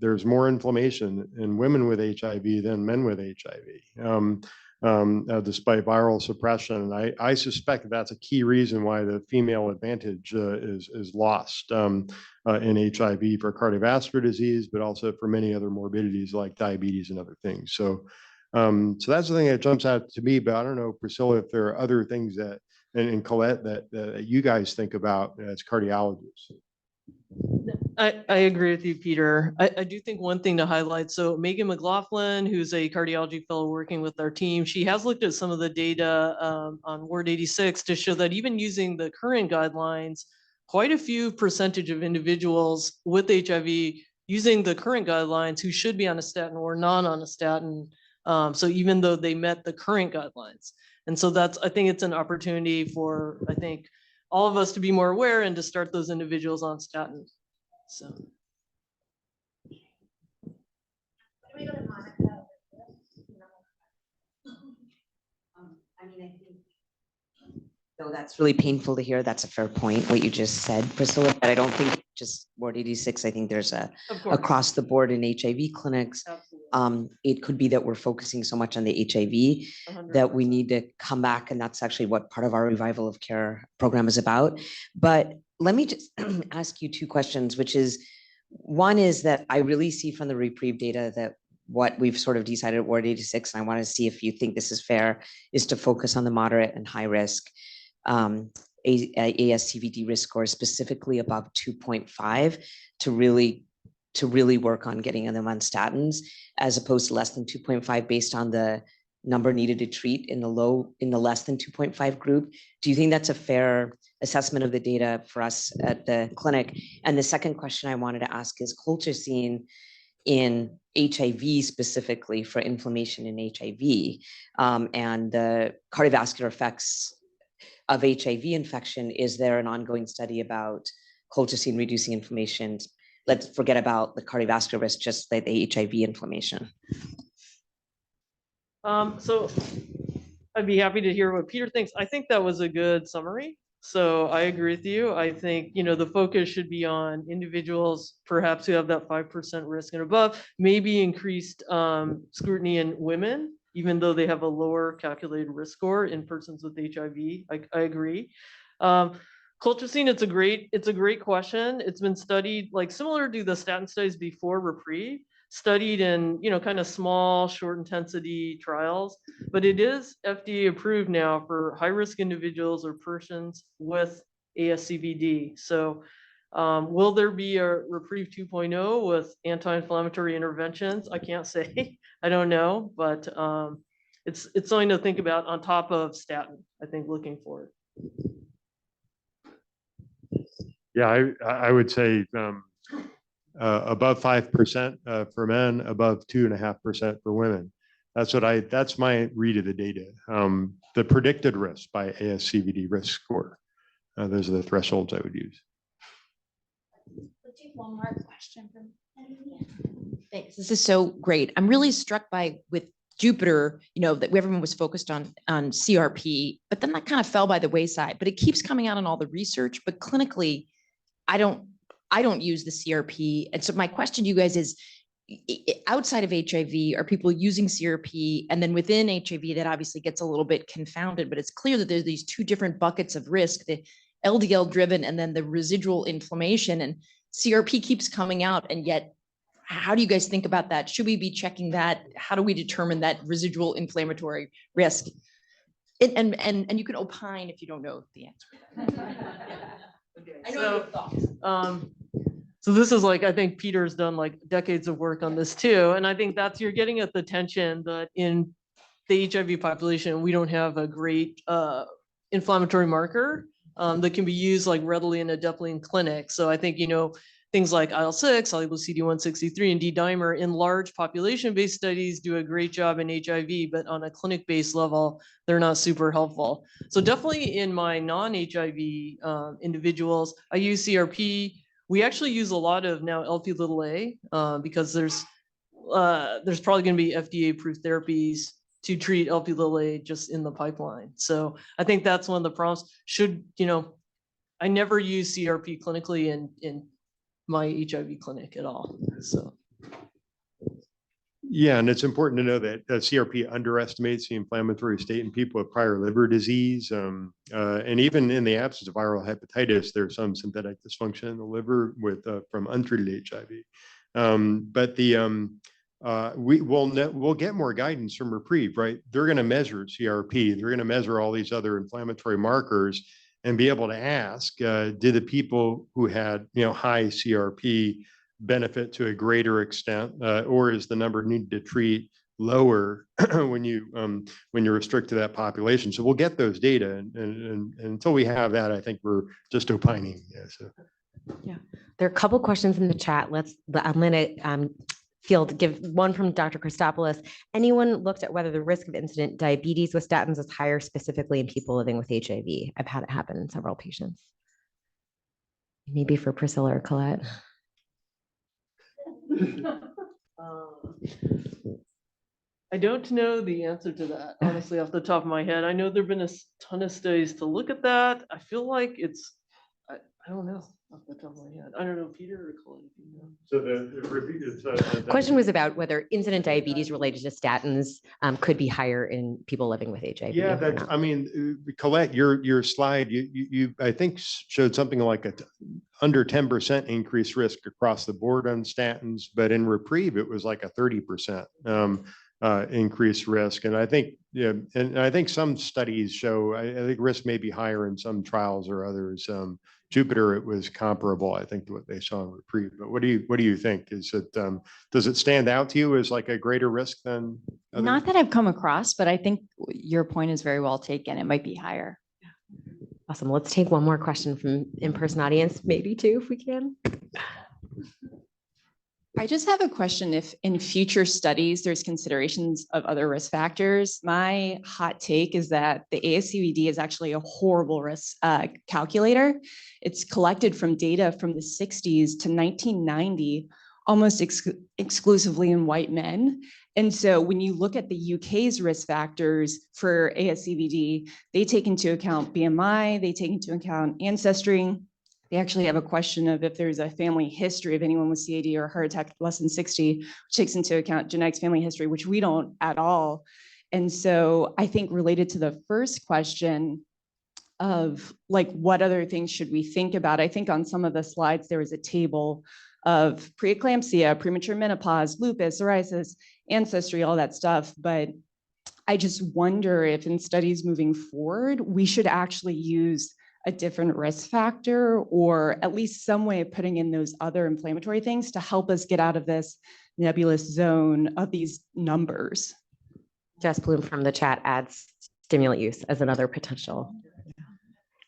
there's more inflammation in women with HIV than men with HIV, despite viral suppression. And I suspect that's a key reason why the female advantage is lost in HIV for cardiovascular disease, but also for many other morbidities like diabetes and other things. So that's the thing that jumps out to me. But I don't know, Priscilla, if there are other things that, and Colette, that you guys think about as cardiologists. I agree with you, Peter. I do think one thing to highlight, so Megan McLaughlin, who's a cardiology fellow working with our team, she has looked at some of the data on Ward 86 to show that even using the current guidelines, quite a few percentage of individuals with HIV using the current guidelines who should be on a statin or not on a statin. So even though they met the current guidelines. And so I think it's an opportunity for, I think, all of us to be more aware and to start those individuals on statins. So. I mean, I think, though that's really painful to hear. That's a fair point, what you just said, Priscilla, but I don't think just Ward 86, I think there's across the board in HIV clinics. It could be that we're focusing so much on the HIV 100%. That we need to come back, and that's actually what part of our Revival of Care program is about. But let me just ask you 2 questions, which is, one is that I really see from the REPRIEVE data that what we've sort of decided at Ward 86, and I want to see if you think this is fair, is to focus on the moderate and high risk ASCVD risk score, specifically above 2.5, to really work on getting them on statins, as opposed to less than 2.5 based on the number needed to treat in the less than 2.5 group. Do you think that's a fair assessment of the data for us at the clinic? And the second question I wanted to ask is colchicine in HIV, specifically for inflammation in HIV, and the cardiovascular effects of HIV infection. Is there an ongoing study about colchicine reducing inflammation? Let's forget about the cardiovascular risk, just like the HIV inflammation. So I'd be happy to hear what Peter thinks. I think that was a good summary. So I agree with you. I think, the focus should be on individuals perhaps who have that 5% risk and above, maybe increased scrutiny in women, even though they have a lower calculated risk score in persons with HIV. I agree. Colchicine, it's a great question. It's been studied similar to the statin studies before REPRIEVE, studied in kind of small, short intensity trials, but it is FDA approved now for high risk individuals or persons with ASCVD. So will there be a REPRIEVE 2.0 with anti-inflammatory interventions? I can't say. I don't know, but it's something to think about on top of statin, I think, looking forward. Yeah, I would say above 5% for men, above 2.5% for women. That's my read of the data. The predicted risk by ASCVD risk score. Those are the thresholds I would use. Let's take one more question from. Thanks. This is so great. I'm really struck with Jupiter, that everyone was focused on CRP, but then that kind of fell by the wayside. But it keeps coming out in all the research. But clinically, I don't use the CRP. And so my question to you guys is, outside of HIV, are people using CRP? And then within HIV, that obviously gets a little bit confounded, but it's clear that there's these 2 different buckets of risk, the LDL driven and then the residual inflammation. And CRP keeps coming out, and yet how do you guys think about that? Should we be checking that? How do we determine that residual inflammatory risk? And you can opine if you don't know the answer. I know your thoughts. So this is like, I think Peter's done like decades of work on this too. And I think that's, you're getting at the tension that in the HIV population, we don't have a great inflammatory marker that can be used like readily and adeptly in clinic. So I think, things like IL-6, soluble CD163, and D-dimer in large population-based studies do a great job in HIV, but on a clinic-based level, they're not super helpful. So definitely in my non-HIV individuals, I use CRP. We actually use a lot of now Lp(a) because there's probably going to be FDA-approved therapies to treat Lp(a) just in the pipeline. So I think that's one of the problems. I never use CRP clinically in my HIV clinic at all. So. Yeah, and it's important to know that CRP underestimates the inflammatory state in people with prior liver disease. And even in the absence of viral hepatitis, there's some synthetic dysfunction in the liver from untreated HIV. But we'll get more guidance from REPRIEVE, right? They're going to measure CRP. They're going to measure all these other inflammatory markers and be able to ask, did the people who had high CRP benefit to a greater extent, or is the number needed to treat lower when you restrict to that population? So we'll get those data, and until we have that, I think we're just opining. Yeah, there are a couple questions in the chat. I'm going to give one from Dr. Christopoulos. Anyone looked at whether the risk of incident diabetes with statins is higher specifically in people living with HIV? I've had it happen in several patients. Maybe for Priscilla or Colette. I don't know the answer to that, honestly, off the top of my head. I know there've been a ton of studies to look at that. I feel like I don't know off the top of my head. I don't know, Peter or Colette, if you know. So the Question was about whether incident diabetes related to statins could be higher in people living with HIV. Yeah, Colette, your slide, you I think showed something like under 10% increased risk across the board on statins, but in REPRIEVE it was like a 30% increased risk. And I think, and I think some studies show, I think risk may be higher in some trials or others. Jupiter, it was comparable, I think, to what they saw in REPRIEVE. But what do you think? Does it stand out to you as like a greater risk than others? Not that I've come across, but I think your point is very well taken. It might be higher. Awesome. Let's take one more question from in-person audience, maybe two if we can. I just have a question. If in future studies, there's considerations of other risk factors, my hot take is that the ASCVD is actually a horrible risk calculator. It's collected from data from the 60s to 1990, almost exclusively in white men. And so when you look at the UK's risk factors for ASCVD, they take into account BMI, they take into account ancestry. They actually have a question of if there's a family history of anyone with CAD or heart attack less than 60, which takes into account genetics, family history, which we don't at all. And so I think related to the first question of like, what other things should we think about? I think on some of the slides, there was a table of preeclampsia, premature menopause, lupus, psoriasis, ancestry, all that stuff. But I just wonder if in studies moving forward, we should actually use a different risk factor, or at least some way of putting in those other inflammatory things to help us get out of this nebulous zone of these numbers. Jess Bloom from the chat adds stimulant use as another potential.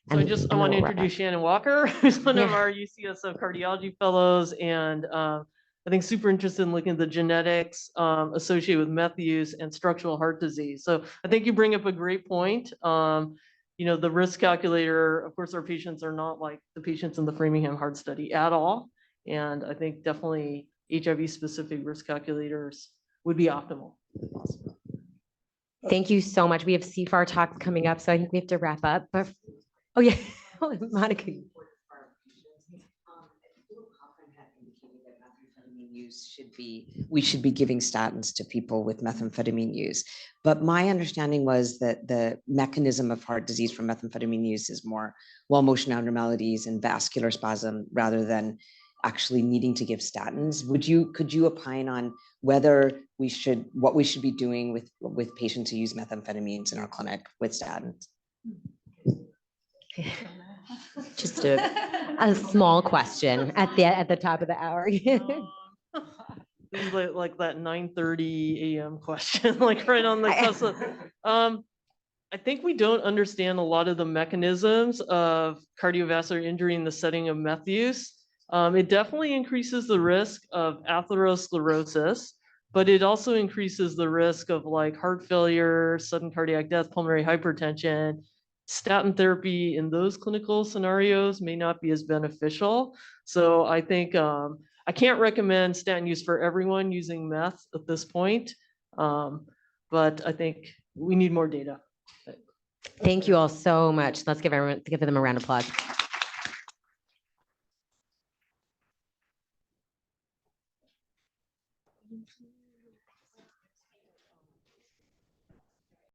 So I want to introduce Shannon Walker, who's one of our UCSF cardiology fellows, and I think super interested in looking at the genetics associated with meth use and structural heart disease. So I think you bring up a great point. The risk calculator, of course, our patients are not like the patients in the Framingham Heart Study at all. And I think definitely HIV specific risk calculators would be optimal. Thank you so much. We have CFAR talks coming up, so I think we have to wrap up. But oh yeah, Monica. We should be giving statins to people with methamphetamine use. But my understanding was that the mechanism of heart disease from methamphetamine use is more wall motion abnormalities and vascular spasm rather than actually needing to give statins. Could you opine on what we should be doing with patients who use methamphetamines in our clinic with statins? Just a small question at the top of the hour. This is like that 9:30 a.m. question, like right on the cusp of, I think we don't understand a lot of the mechanisms of cardiovascular injury in the setting of meth use. It definitely increases the risk of atherosclerosis, but it also increases the risk of like heart failure, sudden cardiac death, pulmonary hypertension. Statin therapy in those clinical scenarios may not be as beneficial. So I think I can't recommend statin use for everyone using meth at this point, but I think we need more data. Thank you all so much. Let's give them a round of applause.